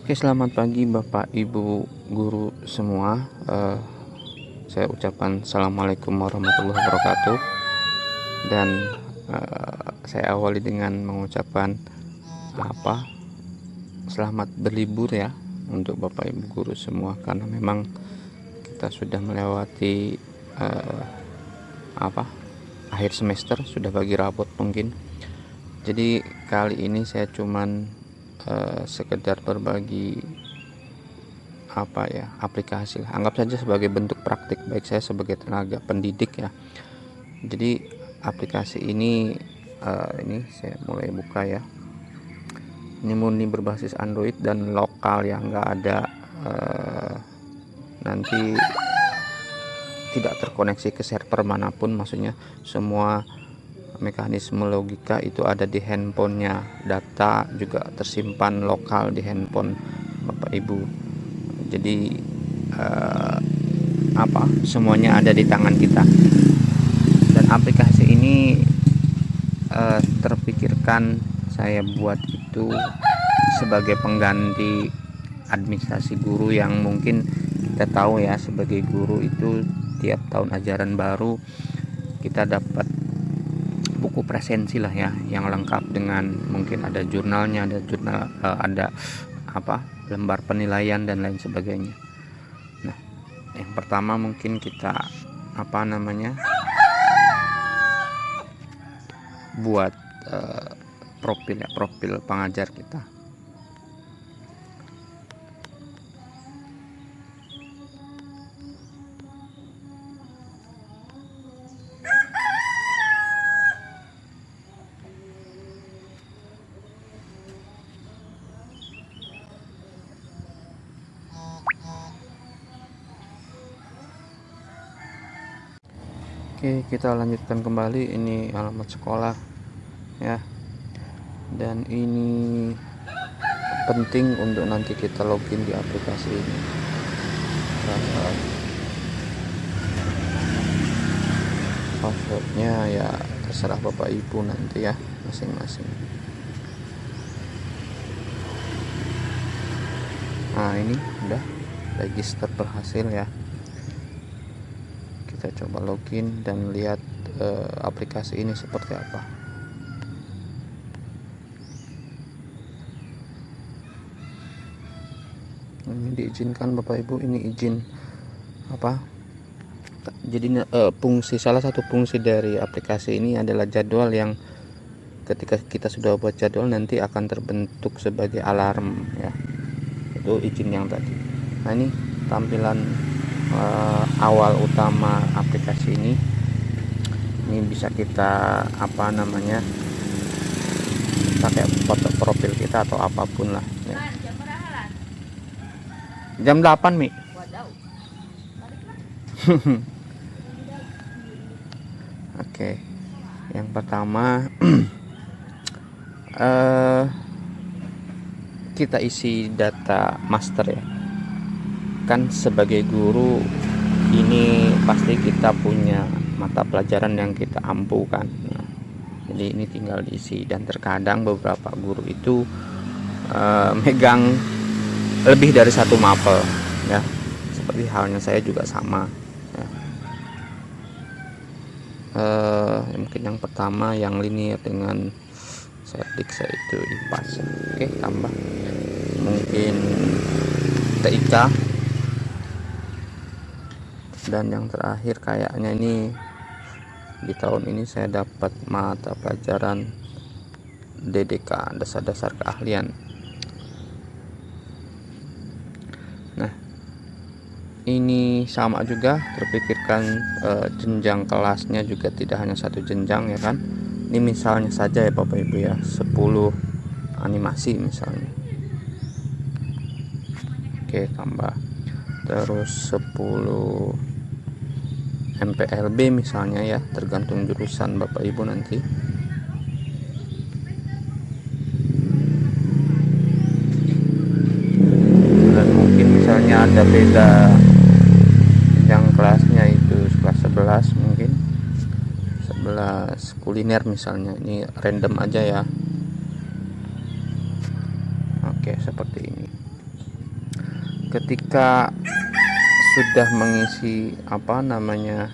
Oke, selamat pagi Bapak Ibu guru semua. Saya ucapkan Assalamualaikum warahmatullahi wabarakatuh. Dan saya awali dengan mengucapkan selamat berlibur ya untuk Bapak Ibu guru semua, karena memang kita sudah melewati akhir semester, sudah bagi rapot mungkin. Jadi kali ini saya cuman sekedar berbagi aplikasi lah. Anggap saja sebagai bentuk praktik baik saya sebagai tenaga pendidik ya. Jadi aplikasi ini saya mulai buka ya. Ini murni berbasis Android dan lokal ya, nggak ada nanti tidak terkoneksi ke server manapun, maksudnya semua mekanisme logika itu ada di handphonenya, data juga tersimpan lokal di handphone Bapak Ibu. Jadi semuanya ada di tangan kita. Dan aplikasi ini terpikirkan saya buat itu sebagai pengganti administrasi guru yang mungkin kita tahu ya, sebagai guru itu tiap tahun ajaran baru kita dapat buku presensi lah ya, yang lengkap dengan mungkin ada jurnalnya, ada lembar penilaian dan lain sebagainya. Nah, yang pertama mungkin kita buat profil pengajar kita. Oke, kita lanjutkan kembali. Ini alamat sekolah ya, dan ini penting untuk nanti kita login di aplikasi ini. Passwordnya ya terserah Bapak Ibu nanti ya, masing-masing. Nah, ini udah register berhasil ya. Kita coba login dan lihat aplikasi ini seperti apa. Ini diizinkan Bapak Ibu, ini izin jadi salah satu fungsi dari aplikasi ini adalah jadwal yang ketika kita sudah buat jadwal nanti akan terbentuk sebagai alarm ya. Itu izin yang tadi. Nah, ini tampilan awal utama aplikasi ini bisa kita pakai foto profil kita atau apapun lah ya. Jam 8 Mi. Oke, yang pertama kita isi data master ya. Kan sebagai guru ini pasti kita punya mata pelajaran yang kita ampukan. Nah, jadi ini tinggal diisi, dan terkadang beberapa guru itu megang lebih dari satu mapel ya, seperti halnya saya juga sama ya. Mungkin yang pertama yang linear dengan saya diksa itu IPAS. Oke, tambah mungkin TIK. Dan yang terakhir kayaknya ini di tahun ini saya dapat mata pelajaran DDK, dasar-dasar keahlian. Nah, ini sama juga terpikirkan jenjang kelasnya juga tidak hanya satu jenjang ya kan. Ini misalnya saja ya Bapak Ibu ya, 10 animasi misalnya. Oke, tambah terus 10 MPLB misalnya ya, tergantung jurusan Bapak Ibu nanti. Dan mungkin misalnya ada beda yang kelasnya itu kelas 11, mungkin 11 kuliner misalnya, ini random aja ya. Oke, seperti ini. ketika sudah mengisi apa namanya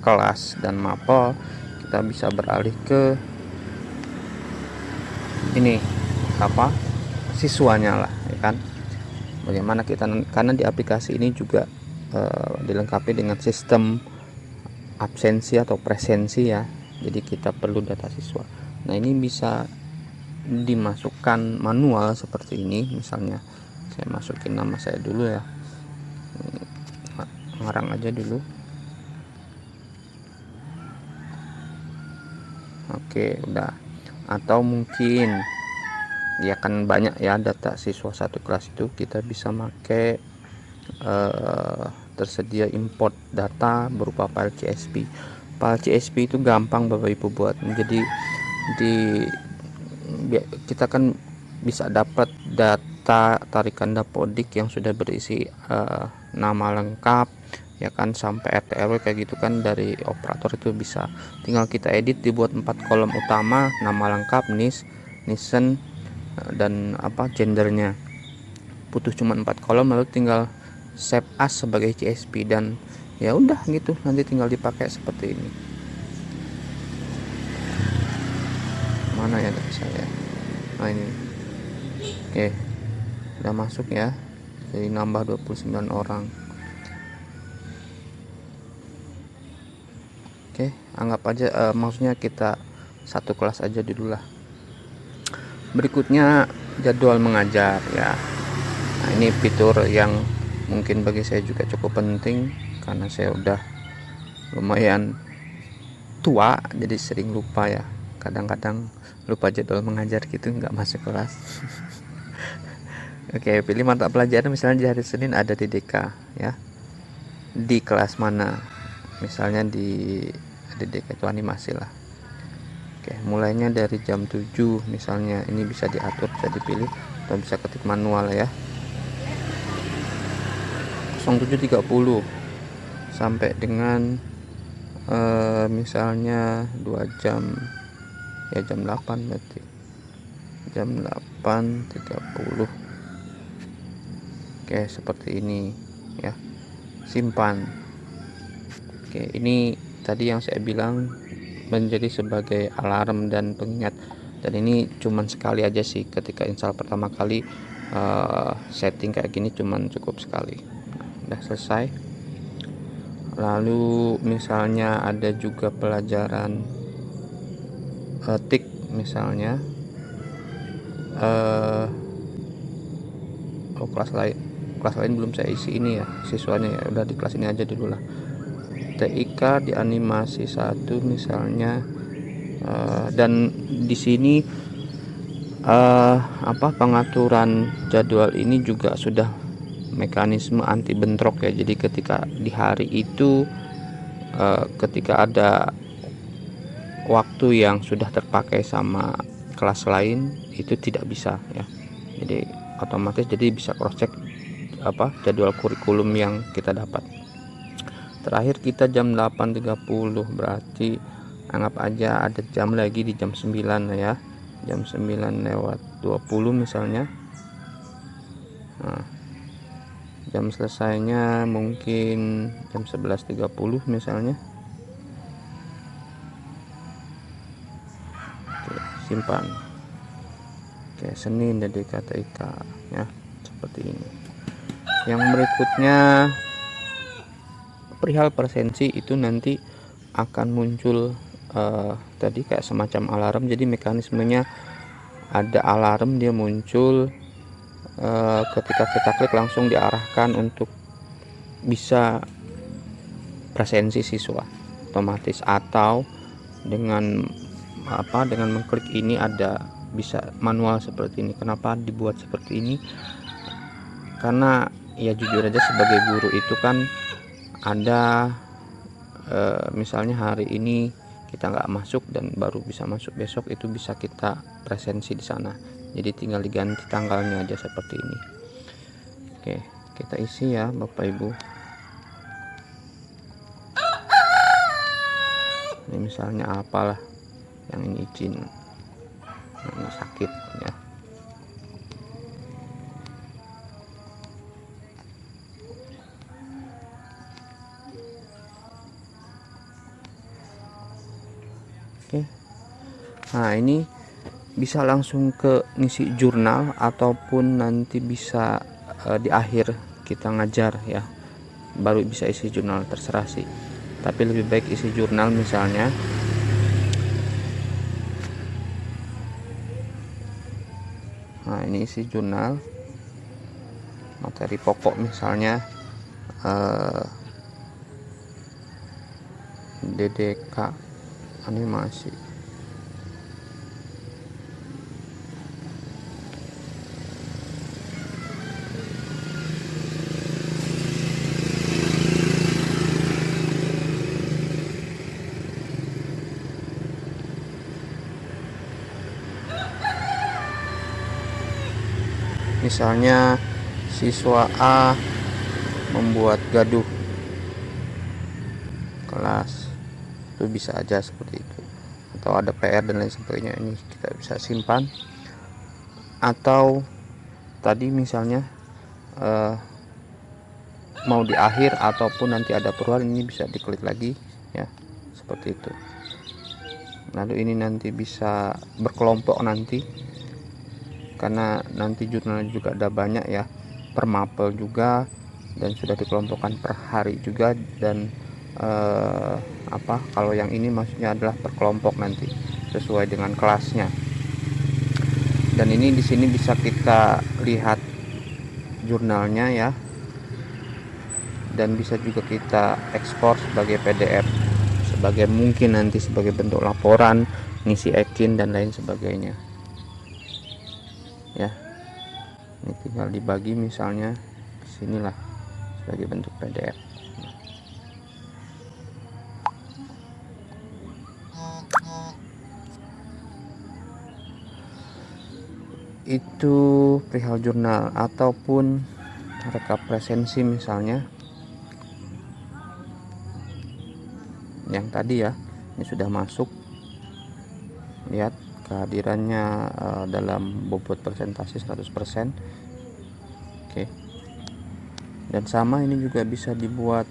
kelas dan mapel, kita bisa beralih ke ini apa siswanya lah, ya kan. Bagaimana kita, karena di aplikasi ini juga dilengkapi dengan sistem absensi atau presensi ya, jadi kita perlu data siswa. Nah, ini bisa dimasukkan manual seperti ini. Misalnya saya masukin nama saya dulu ya, ngarang aja dulu. Oke, udah. Atau mungkin ya kan banyak ya data siswa satu kelas itu, kita bisa pakai tersedia import data berupa file CSV. File CSV itu gampang Bapak Ibu buat. Jadi kita kan bisa dapat data tarikan dapodik yang sudah berisi nama lengkap, ya kan, sampai RT RW kayak gitu kan, dari operator itu bisa tinggal kita edit, dibuat 4 kolom utama, nama lengkap, NIS, NISN, dan apa gendernya. Butuh cuma 4 kolom, lalu tinggal save as sebagai CSV, dan ya udah gitu, nanti tinggal dipakai seperti ini. Mana ya data saya? Nah, ini. Oke, udah masuk ya, jadi nambah 29 orang. Oke, anggap aja maksudnya kita satu kelas aja dulu lah. Berikutnya jadwal mengajar ya. Nah, ini fitur yang mungkin bagi saya juga cukup penting karena saya udah lumayan tua, jadi sering lupa ya, kadang-kadang lupa jadwal mengajar gitu, nggak masuk kelas. Oke, pilih mata pelajaran, misalnya di hari Senin ada di DK ya, di kelas mana, misalnya di DK itu animasi lah. Oke, mulainya dari jam 7 misalnya, ini bisa diatur, bisa dipilih atau bisa ketik manual ya. 07.30 sampai dengan misalnya 2 jam ya, jam 8 berarti jam 8.30. Oke, seperti ini ya, simpan. Oke, ini tadi yang saya bilang menjadi sebagai alarm dan pengingat, dan ini cuman sekali aja sih, ketika install pertama kali setting kayak gini cuman cukup sekali. Udah selesai. Lalu misalnya ada juga pelajaran tik, misalnya kelas lain belum saya isi ini ya siswanya ya, udah di kelas ini aja dulu lah. TIK di animasi 1 misalnya, dan di sini pengaturan jadwal ini juga sudah mekanisme anti bentrok ya. Jadi ketika di hari itu ketika ada waktu yang sudah terpakai sama kelas lain, itu tidak bisa ya, jadi otomatis jadi bisa cross check jadwal kurikulum yang kita dapat. Terakhir kita jam 8.30, berarti anggap aja ada jam lagi di jam 9 ya, jam 9:20 misalnya. Nah, jam selesainya mungkin jam 11.30 misalnya. Oke, simpan. Oke, Senin dari TIK ya, seperti ini. Yang berikutnya perihal presensi, itu nanti akan muncul tadi kayak semacam alarm. Jadi mekanismenya ada alarm, dia muncul ketika kita klik langsung diarahkan untuk bisa presensi siswa otomatis, atau dengan mengklik ini ada bisa manual seperti ini. Kenapa dibuat seperti ini? Karena ya jujur aja, sebagai guru itu kan ada misalnya hari ini kita nggak masuk dan baru bisa masuk besok, itu bisa kita presensi di sana. Jadi tinggal diganti tanggalnya aja seperti ini. Oke, kita isi ya Bapak Ibu. Ini misalnya apalah yang ini izin, yang ini sakit ya. Oke. Nah, ini bisa langsung ke ngisi jurnal ataupun nanti bisa di akhir kita ngajar ya, baru bisa isi jurnal, terserah sih. Tapi lebih baik isi jurnal misalnya. Nah, ini isi jurnal materi pokok misalnya DDK animasi. Misalnya siswa A membuat gaduh kelas, itu bisa aja seperti itu, atau ada PR dan lain sebagainya. Ini kita bisa simpan. Atau tadi misalnya mau di akhir ataupun nanti ada perubahan, ini bisa diklik lagi ya, seperti itu. Lalu ini nanti bisa berkelompok nanti, karena nanti jurnalnya juga ada banyak ya, per mapel juga, dan sudah dikelompokkan per hari juga. Dan kalau yang ini maksudnya adalah per kelompok nanti sesuai dengan kelasnya. Dan ini di sini bisa kita lihat jurnalnya ya, dan bisa juga kita ekspor sebagai PDF, sebagai mungkin nanti sebagai bentuk laporan, ngisi ekin dan lain sebagainya ya. Ini tinggal dibagi misalnya sinilah sebagai bentuk PDF. Itu perihal jurnal. Ataupun rekap presensi misalnya, yang tadi ya, ini sudah masuk, lihat kehadirannya dalam bobot presentasi 100%. Oke. Dan sama ini juga bisa dibuat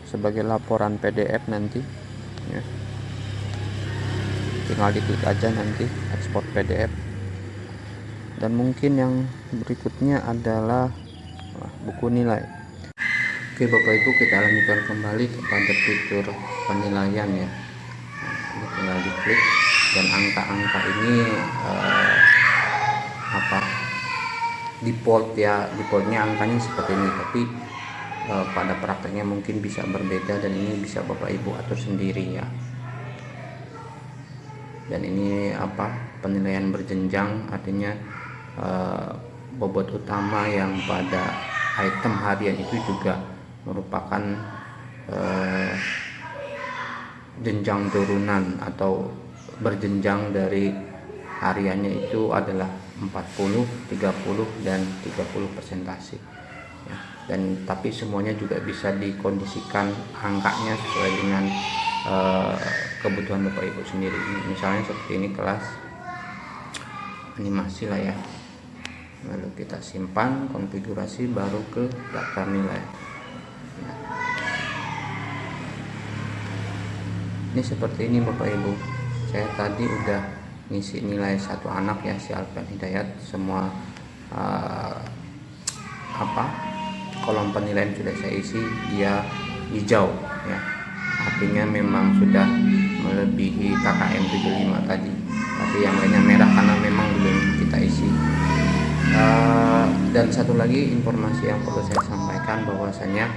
sebagai laporan PDF nanti ya. Tinggal diklik aja nanti ekspor PDF. Dan mungkin yang berikutnya adalah buku nilai. Oke Bapak Ibu, kita lanjutkan kembali kepada fitur penilaian ya. Ini tinggal diklik, dan angka-angka ini defaultnya angkanya seperti ini, tapi pada prakteknya mungkin bisa berbeda, dan ini bisa Bapak Ibu atur sendiri ya. Dan ini penilaian berjenjang, artinya bobot utama yang pada item harian itu juga merupakan jenjang turunan atau berjenjang dari hariannya, itu adalah 40, 30 dan 30 persentase ya. Dan tapi semuanya juga bisa dikondisikan angkanya sesuai dengan kebutuhan Bapak Ibu sendiri. Misalnya seperti ini kelas animasi lah ya. Lalu kita simpan, konfigurasi, baru ke daftar nilai. Nah, ini seperti ini Bapak Ibu. Saya tadi udah ngisi nilai satu anak ya, si Alfian Hidayat. Semua kolom penilaian sudah saya isi, dia hijau ya, artinya memang sudah melebihi KKM 75 tadi. Tapi yang lainnya merah karena memang belum kita isi. Dan satu lagi informasi yang perlu saya sampaikan, bahwasanya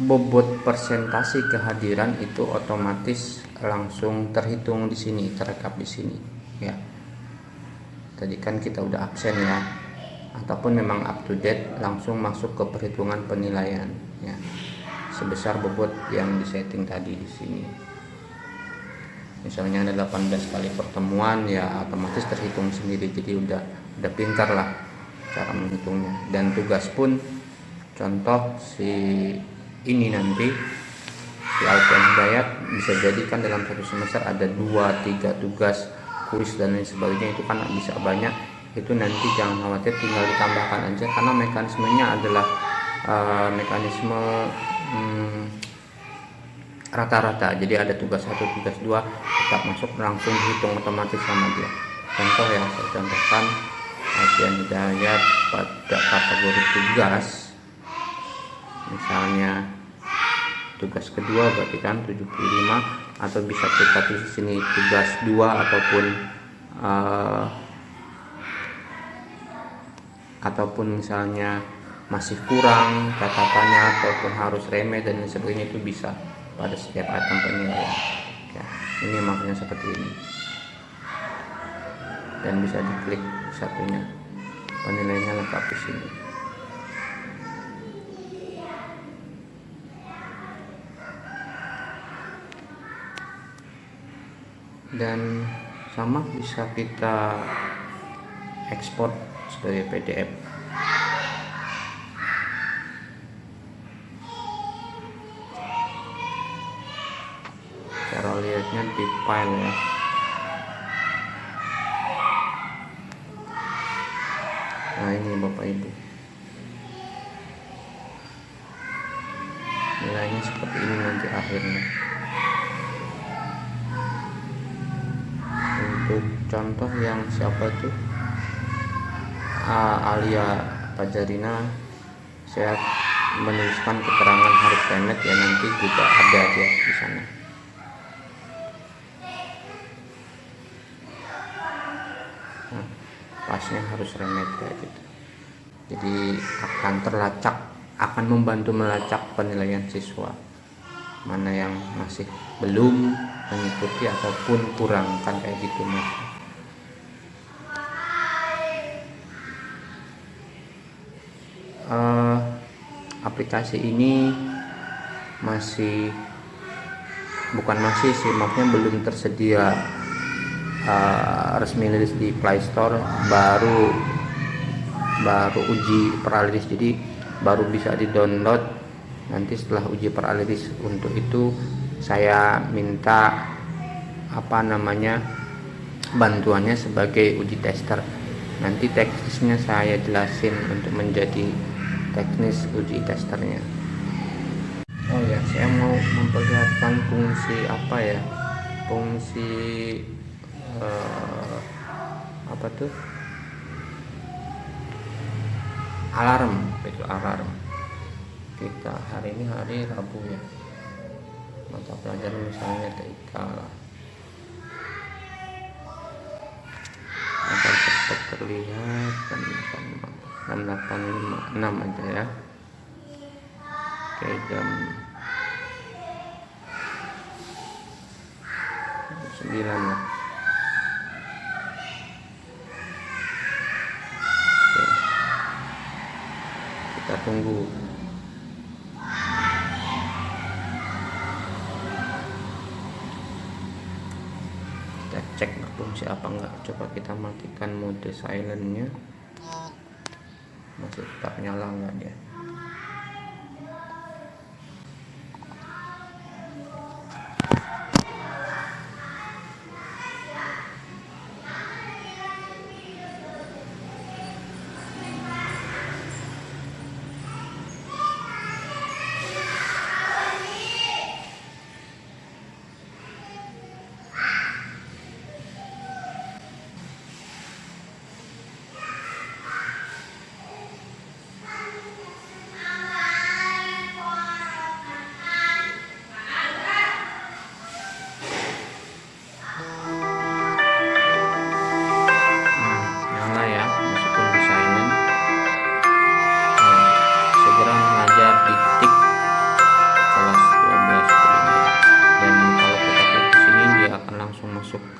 bobot persentase kehadiran itu otomatis langsung terhitung di sini, terekap di sini ya. Tadi kan kita udah absen ya, ataupun memang up to date, langsung masuk ke perhitungan penilaian ya, sebesar bobot yang disetting tadi di sini. Misalnya ada 18 kali pertemuan ya, otomatis terhitung sendiri. Jadi udah pintar lah cara menghitungnya. Dan tugas pun, contoh ini nanti si Alfian Hidayat bisa jadikan dalam satu semester ada 2-3 tugas kuis dan lain sebagainya, itu kan bisa banyak. Itu nanti jangan khawatir, tinggal ditambahkan aja, karena mekanismenya adalah mekanisme rata-rata. Jadi ada tugas 1, tugas 2 tetap masuk, langsung dihitung otomatis sama dia. Contoh ya, saya contohkan Alfian Hidayat pada kategori tugas, misalnya tugas kedua berarti kan 75, atau bisa kita tulis sini tugas 2 ataupun misalnya masih kurang catatannya ataupun harus remeh dan sebagainya, itu bisa pada setiap item penilaian ya. Ini makanya seperti ini, dan bisa diklik satunya, penilaiannya lengkap di sini. Dan sama bisa kita ekspor sebagai PDF. Cara lihatnya di file ya. Nah ini Bapak Ibu, nilainya seperti ini nanti akhirnya. Untuk contoh yang siapa tuh, Alia Pajarina, saya menuliskan keterangan huruf remet ya, nanti juga ada ya di sana. Nah, pasnya harus remet kayak gitu. Jadi akan terlacak, akan membantu melacak penilaian siswa mana yang masih belum mengikuti ataupun kurang, kan kayak gitu mas. Aplikasi ini maksudnya belum tersedia resmi rilis di Play Store, baru uji praliris, jadi baru bisa di-download nanti setelah uji praliris. Untuk itu saya minta bantuannya sebagai uji tester. Nanti teknisnya saya jelasin untuk menjadi teknis uji testernya. Oh ya, saya mau memperlihatkan fungsi alarm. Itu alarm kita hari ini hari Rabu ya, mata pelajaran misalnya TIK lah, akan cepat terlihat dan 856 aja ya. Oke, jam 9 ya. Oke, kita tunggu. Kita cek berfungsi apa enggak. Coba kita matikan mode silentnya, masih tetap nyala enggak dia.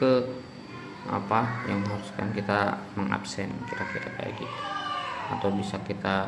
Ke apa yang haruskan kita mengabsen, kira-kira kayak gitu, atau bisa kita